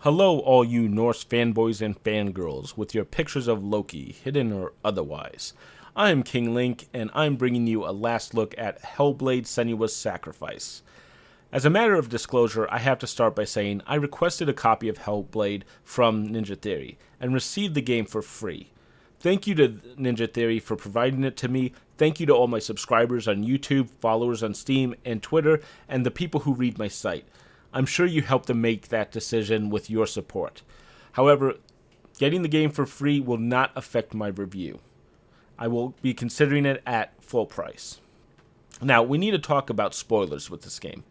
Hello, all you Norse fanboys and fangirls with your pictures of Loki, hidden or otherwise. I am King Link, and I'm bringing you a last look at Hellblade Senua's Sacrifice. As a matter of disclosure, I have to start by saying I requested a copy of Hellblade from Ninja Theory and received the game for free. Thank you to Ninja Theory for providing it to me. Thank you to all my subscribers on YouTube, followers on Steam and Twitter, and the people who read my site. I'm sure you helped them make that decision with your support. However, getting the game for free will not affect my review. I will be considering it at full price. Now, we need to talk about spoilers with this game.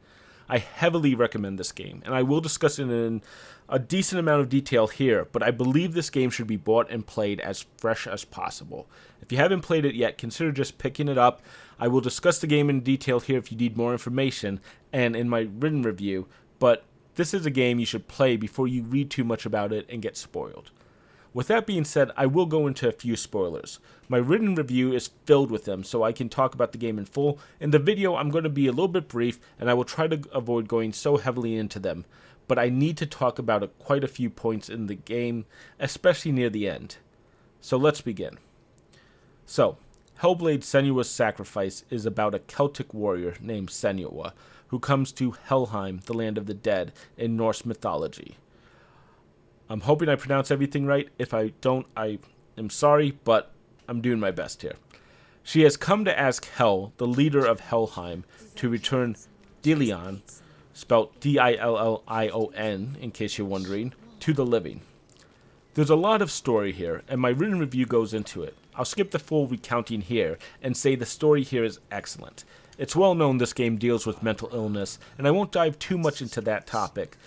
I heavily recommend this game, and I will discuss it in a decent amount of detail here, but I believe this game should be bought and played as fresh as possible. If you haven't played it yet, consider just picking it up. I will discuss the game in detail here if you need more information, and in my written review, but this is a game you should play before you read too much about it and get spoiled. With that being said, I will go into a few spoilers. My written review is filled with them, so I can talk about the game in full. In the video, I'm going to be a little bit brief, and I will try to avoid going so heavily into them. But I need to talk about quite a few points in the game, especially near the end. So let's begin. So, Hellblade Senua's Sacrifice is about a Celtic warrior named Senua, who comes to Helheim, the land of the dead, in Norse mythology. I'm hoping I pronounce everything right. If I don't, I am sorry, but I'm doing my best here. She has come to ask Hel, the leader of Helheim, to return Dilion, spelled Dillion, in case you're wondering, to the living. There's a lot of story here, and my written review goes into it. I'll skip the full recounting here and say the story here is excellent. It's well known this game deals with mental illness, and I won't dive too much into that topic,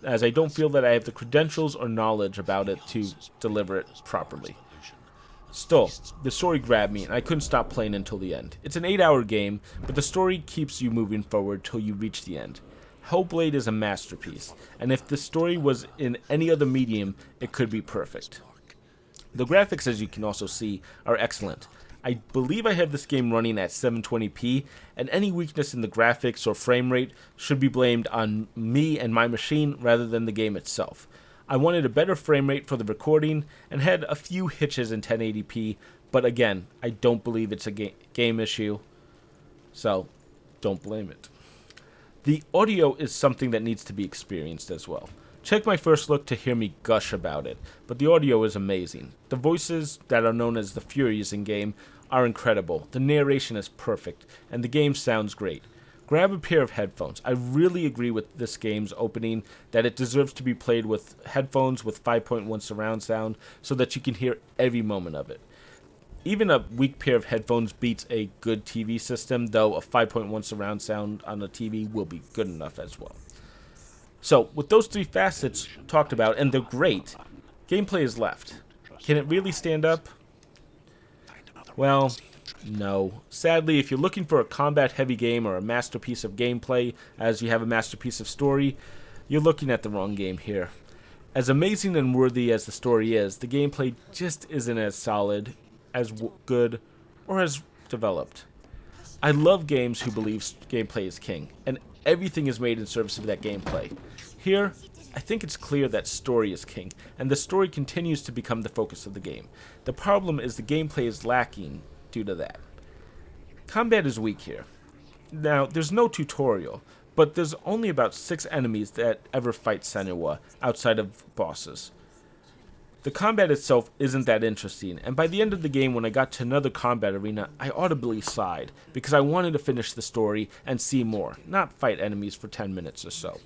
as I don't feel that I have the credentials or knowledge about it to deliver it properly. Still, the story grabbed me, and I couldn't stop playing until the end. It's an 8-hour game, but the story keeps you moving forward till you reach the end. Hellblade is a masterpiece, and if the story was in any other medium, it could be perfect. The graphics, as you can also see, are excellent. I believe I have this game running at 720p, and any weakness in the graphics or frame rate should be blamed on me and my machine rather than the game itself. I wanted a better frame rate for the recording and had a few hitches in 1080p, but again, I don't believe it's a game issue, so don't blame it. The audio is something that needs to be experienced as well. Check my first look to hear me gush about it, but the audio is amazing. The voices that are known as the Furies in game are incredible, the narration is perfect, and the game sounds great. Grab a pair of headphones. I really agree with this game's opening that it deserves to be played with headphones with 5.1 surround sound so that you can hear every moment of it. Even a weak pair of headphones beats a good TV system, though a 5.1 surround sound on a TV will be good enough as well. So, with those three facets talked about, and they're great, gameplay is left. Can it really stand up? Well, no. Sadly, if you're looking for a combat-heavy game or a masterpiece of gameplay, as you have a masterpiece of story, you're looking at the wrong game here. As amazing and worthy as the story is, the gameplay just isn't as solid, as good, or as developed. I love games who believe gameplay is king, and everything is made in service of that gameplay. Here, I think it's clear that story is king, and the story continues to become the focus of the game. The problem is the gameplay is lacking due to that. Combat is weak here. Now, there's no tutorial, but there's only about 6 enemies that ever fight Senua outside of bosses. The combat itself isn't that interesting, and by the end of the game when I got to another combat arena, I audibly sighed, because I wanted to finish the story and see more, not fight enemies for 10 minutes or so.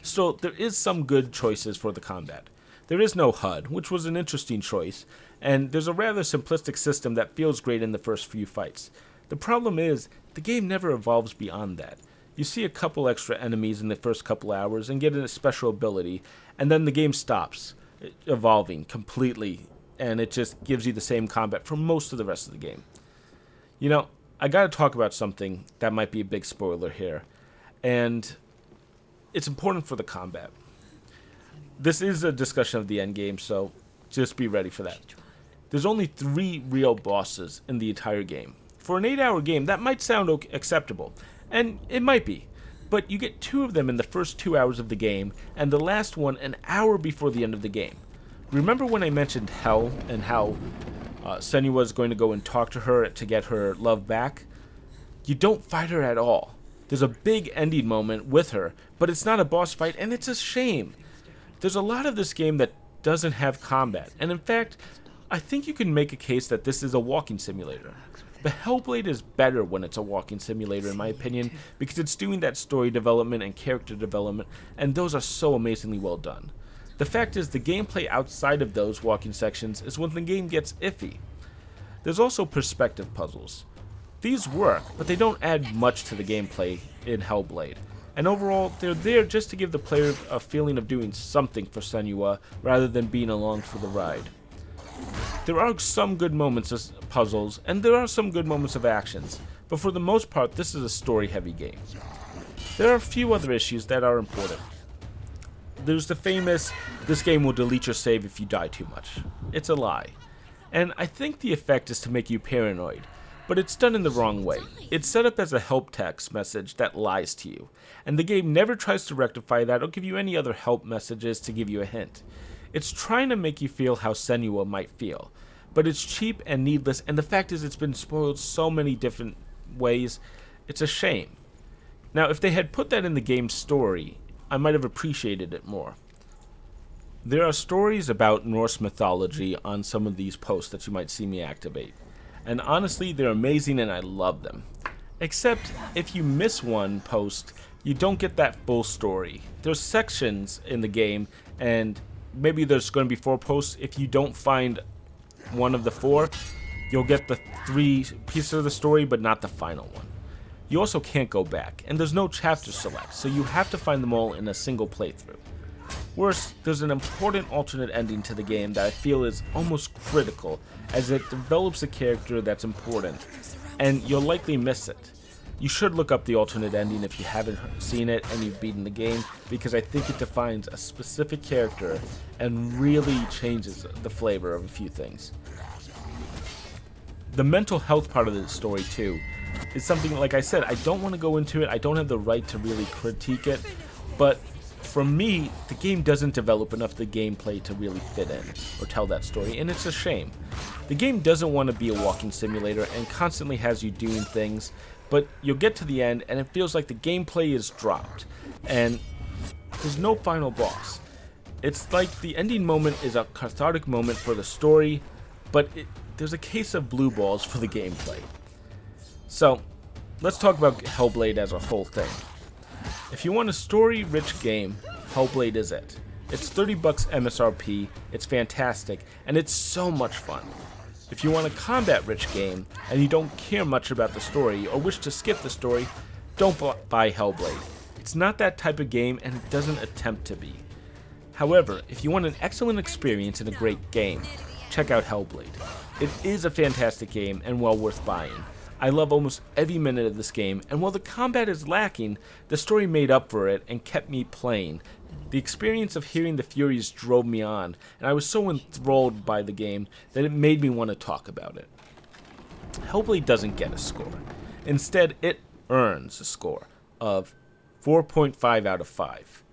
So, there is some good choices for the combat. There is no HUD, which was an interesting choice, and there's a rather simplistic system that feels great in the first few fights. The problem is, the game never evolves beyond that. You see a couple extra enemies in the first couple hours and get a special ability, and then the game stops evolving completely, and it just gives you the same combat for most of the rest of the game. You know, I gotta talk about something that might be a big spoiler here, and it's important for the combat. This is a discussion of the end game, so just be ready for that. There's only 3 real bosses in the entire game. For an 8-hour game, that might sound acceptable, and it might be, but you get 2 of them in the first 2 hours of the game, and the last one an hour before the end of the game. Remember when I mentioned Hell and how Senua is going to go and talk to her to get her love back? You don't fight her at all. There's a big ending moment with her, but it's not a boss fight, and it's a shame. There's a lot of this game that doesn't have combat, and in fact, I think you can make a case that this is a walking simulator. But Hellblade is better when it's a walking simulator, in my opinion, because it's doing that story development and character development, and those are so amazingly well done. The fact is, the gameplay outside of those walking sections is when the game gets iffy. There's also perspective puzzles. These work, but they don't add much to the gameplay in Hellblade. And overall, they're there just to give the player a feeling of doing something for Senua rather than being along for the ride. There are some good moments of puzzles, and there are some good moments of actions, but for the most part, this is a story-heavy game. There are a few other issues that are important. There's the famous, this game will delete your save if you die too much. It's a lie. And I think the effect is to make you paranoid, but it's done in the wrong way. It's set up as a help text message that lies to you, and the game never tries to rectify that or give you any other help messages to give you a hint. It's trying to make you feel how Senua might feel, but it's cheap and needless, and the fact is it's been spoiled so many different ways, it's a shame. Now, if they had put that in the game's story, I might have appreciated it more. There are stories about Norse mythology on some of these posts that you might see me activate, and honestly, they're amazing and I love them. Except, if you miss one post, you don't get that full story. There's sections in the game, and maybe there's going to be 4 posts. If you don't find one of the 4, you'll get the 3 pieces of the story, but not the final one. You also can't go back, and there's no chapter select, so you have to find them all in a single playthrough. Worse, there's an important alternate ending to the game that I feel is almost critical, as it develops a character that's important, and you'll likely miss it. You should look up the alternate ending if you haven't seen it and you've beaten the game, because I think it defines a specific character and really changes the flavor of a few things. The mental health part of the story, too, is something, like I said, I don't want to go into it, I don't have the right to really critique it, but for me, the game doesn't develop enough the gameplay to really fit in or tell that story, and it's a shame. The game doesn't want to be a walking simulator and constantly has you doing things, but you'll get to the end and it feels like the gameplay is dropped, and there's no final boss. It's like the ending moment is a cathartic moment for the story, but there's a case of blue balls for the gameplay. So, let's talk about Hellblade as a whole thing. If you want a story-rich game, Hellblade is it. It's $30 MSRP, it's fantastic, and it's so much fun. If you want a combat-rich game, and you don't care much about the story, or wish to skip the story, don't buy Hellblade. It's not that type of game, and it doesn't attempt to be. However, if you want an excellent experience and a great game, check out Hellblade. It is a fantastic game, and well worth buying. I love almost every minute of this game, and while the combat is lacking, the story made up for it and kept me playing. The experience of hearing the Furies drove me on, and I was so enthralled by the game that it made me want to talk about it. Hellblade doesn't get a score. Instead, it earns a score of 4.5 out of 5.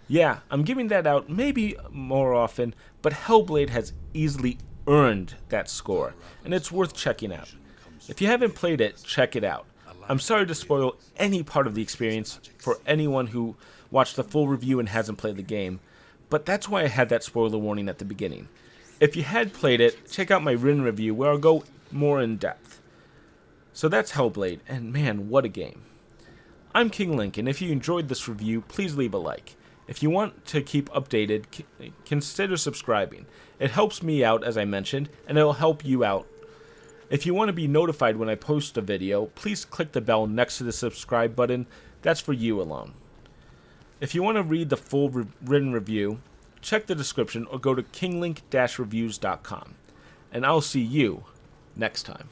Yeah, I'm giving that out maybe more often, but Hellblade has easily earned that score, and it's worth checking out. If you haven't played it, check it out. I'm sorry to spoil any part of the experience for anyone who watched the full review and hasn't played the game, but that's why I had that spoiler warning at the beginning. If you had played it, check out my written review where I'll go more in depth. So that's Hellblade, and man, what a game. I'm King Link, and if you enjoyed this review, please leave a like. If you want to keep updated, consider subscribing. It helps me out, as I mentioned, and it'll help you out. If you want to be notified when I post a video, please click the bell next to the subscribe button. That's for you alone. If you want to read the full written review, check the description or go to kinglink-reviews.com. And I'll see you next time.